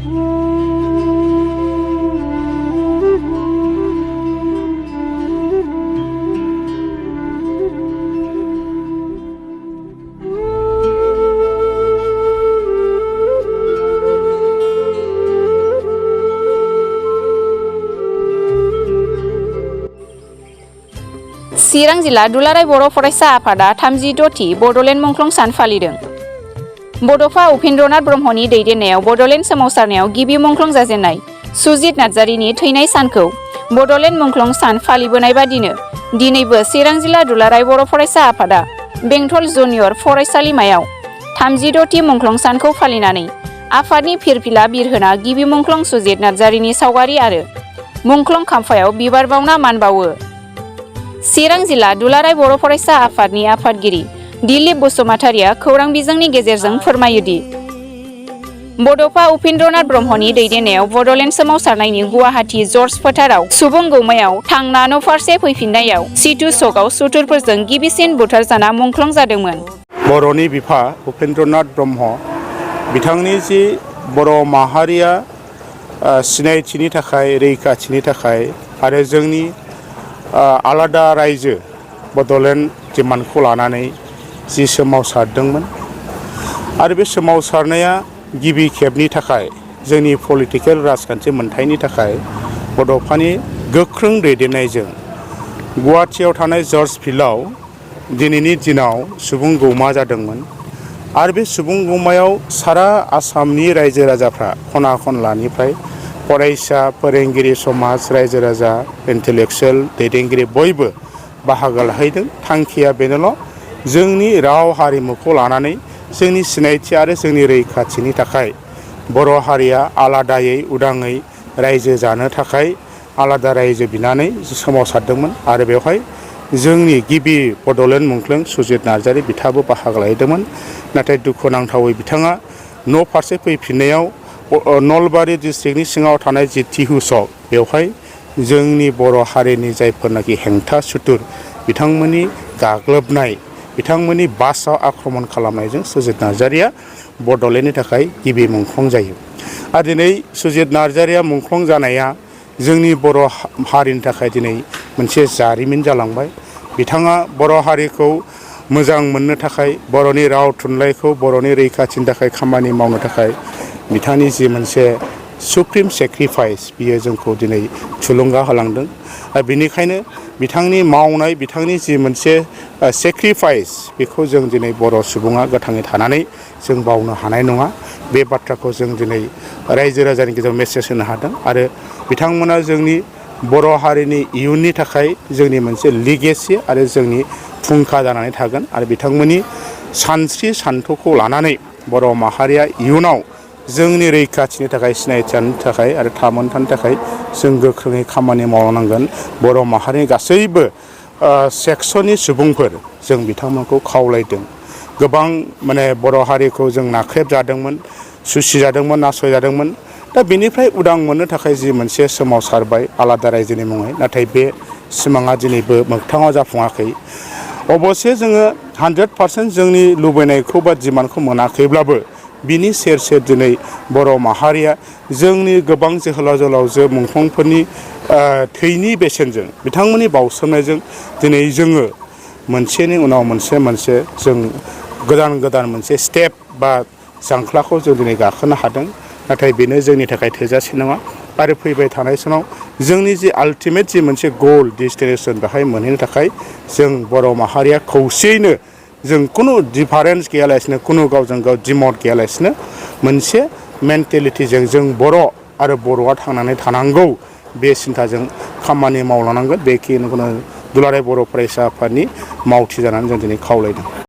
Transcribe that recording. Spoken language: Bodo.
चिरां जिल्ला दुलाराय बर' फरायसा आफादा 36थि बड'लेण्ड मुंख्लं सान फालिदों। बड'फा उपेन्द्रनाथ ब्रह्मनि दैदेननायाव बड'लेण्ड सोमावसारनायाव गिबि मुंख्लं जाजेननाय सुजित नार्जारिनि थैनाय सानखौ बड'लेण्ड मुंख्लं सान फालिबोनाय बादिनो दिनैबो चिरां जिल्ला दुलाराय बर' फरायसा आफादा बेंटल जुनियर फरायसालिमायाव 36थि मुंख्लं सानखौ फालिनानै आफादनि फिरफिला बिरहोना गिबि मुंख्लं सुजित नार्जारिनि सावगारि आरो मुंख्लं खाम्फायाव बिबार बावना मान बावो। चिरां जिल्ला दुलाराय बर' फरायसा आफादनि आफादगिरि दिलीप बसुमतारिया खौरां बिजोंनि गेजेरजों फोरमायोदि बड'फा उपेन्द्रनाथ ब्रह्मनि दैदेननायाव बड'लेण्ड सोमावसारनायनि गुवाहाटी जर्ज फोथाराव सुबुं गौमायाव थांना न'फारसे फैफिननायाव सिटु सकआव सुथुरफोरजों गिबिसिन बुथारजाना मुंख्लं जादोंमोन। बर'नि बिफा उपेन्द्रनाथ ब्रह्म बिथांनि जि बर' माहारिया सिनायथिनि थाखाय रैखाथिनि थाखाय आरो जोंनि आलादा रायजो बड'लेण्ड डिमान्डखौ लानानै जि सोमावसारदोंमोन आरो बे सोमावसारनाया गिबि खेबनि थाखाय जोंनि पलिटिकेल राजखान्थि मोनथायनि थाखाय बड'फानि गोख्रों दैदेननायजों गुवाहाटीयाव थानाय जर्ज फिल्डआव दिनैनि दिनाव सुबुं गौमा जादोंमोन आरो बे सुबुं गौमायाव सारा आसामनि रायजो राजाफ्रा खना खनलानिफ्राय फरायसा फोरोंगिरि समाज रायजो राजा इन्टेलेक्सुयेल दैदेनगिरि बयबो बाहागो लाहैदों। थांखिया बेनोल' जोंनि राव हारिमुखौ लानानै जोंनि सिनायथि आरो जोंनि रैखाथिनि थाखाय बर' हारिया आलादायै उदाङै रायजो जानो थाखाय आलादा रायजो बिनानै सोमावसारदोंमोन आरो बेवहाय जोंनि गिबि बड'लेण्ड मुंख्लं सुजित नार्जारि बिथाङाबो बाहागो लाहैदोंमोन। नाथाय दुखुनांथावै बिथाङा न' फारसे फैफिननायाव नलबारि डिस्ट्रिक्टनि सिङाव थानाय जि टिहु सक बेवहाय जोंनि बर' हारिनि जायफोरनाखि हेंथा सुथुर बिथांमोननि गाग्लोबनाय बिथांमोननि बासआव आक्रमण खालामनायजों सुजित नार्जारिया बड'लेण्डनि थाखाय गिबि मुंख्लं जायो। आरो दिनै सुजित नार्जारिया मुंख्लं जानाया जोंनि बर' हारिनि थाखाय दिनै मोनसे जारिमिन जालांबाय। बिथाङा बर' हारिखौ मोजां मोननो थाखाय बर'नि राव थुनलाइखौ बर'नि रैखाथिनि थाखाय खामानि मावनो थाखाय बिथांनि जि मोनसे सुप्रिम सेक्रिफाइस बियो जोंखौ दिनै थुलुंगा होलांदों। बेनिखायनो बिथांनि मावनाय बिथांनि जि मोनसे सेक्रिफाइस बेखौ जों दिनै बर' सुबुङा गोथाङै थानानै जों बावनो हानाय नङा। बे बाथ्राखौ जों दिनै रायजो राजानि गेजेराव मेसेज होनो हादों आरो बिथांमोना जोंनि बर' हारिनि इयुननि थाखाय जोंनि मोनसे लिगेसि आरो जोंनि फुंखा जानानै थागोन आरो बिथांमोननि सानस्रि सान्थौखौ लानानै बर' माहारिया इयुनाव जोंनि रैखाथिनि थाखाय सिनायथिनि थाखाय आरो थामोन थानो थाखाय जों गोख्रोङै खामानि मावनांगोन। बर' माहारिनि गासैबो सेक्सननि सुबुंफोर जों बिथांमोनखौ खावलायदों। गोबां बर' हारिखौ जों नाख्रेबजादोंमोन, सुसिजादोंमोन, नासयजादोंमोन। दा बेनिफ्राय उदां मोननो थाखाय जि मोनसे सोमावसारबाय आलादा रायजोनि मुङै, नाथाय बे सिमाङा दिनैबो मोगथाङाव जाफुङाखै। अबस्से जोङो 100% जोंनि लुबैनायखौ बा डिमान्डखौ मोनाखैब्लाबो बिनि सेर सेर दिनै बर' माहारिया जोंनि गोबां जोहोलाव जोहोलावजो मुंख्लंफोरनि थैनि बेसेनजों बिथांमोननि बावसोमनायजों दिनै जोङो मोनसेनि उनाव मोनसे जों गोदान मोनसे स्टेप बा जांख्लाखौ जों दिनै गाखोनो हादों। नाथाय बेनो जोंनि थाखाय थोजासे नङा आरो फैबाय थानाय समाव जोंनि जि आल्टिमेट जि मोनसे गल डेस्टिनेसन बेहाय मोनहैनो थाखाय जों बर' माहारिया खौसेयैनो जों खुनु डिफारेन्स गैयालासिनो खुनु गावजों गाव डिमट गैयालासिनो मोनसे मेन्टेलिटिजों जों बर' आरो बर'आ थांनानै थानांगौ बे सिन्थाजों खामानि मावलांनांगोन। बेखिनिखौनो दुलाराय बर' फरायसा आफादनि मावथि जानानै जों दिनै खावलायदों।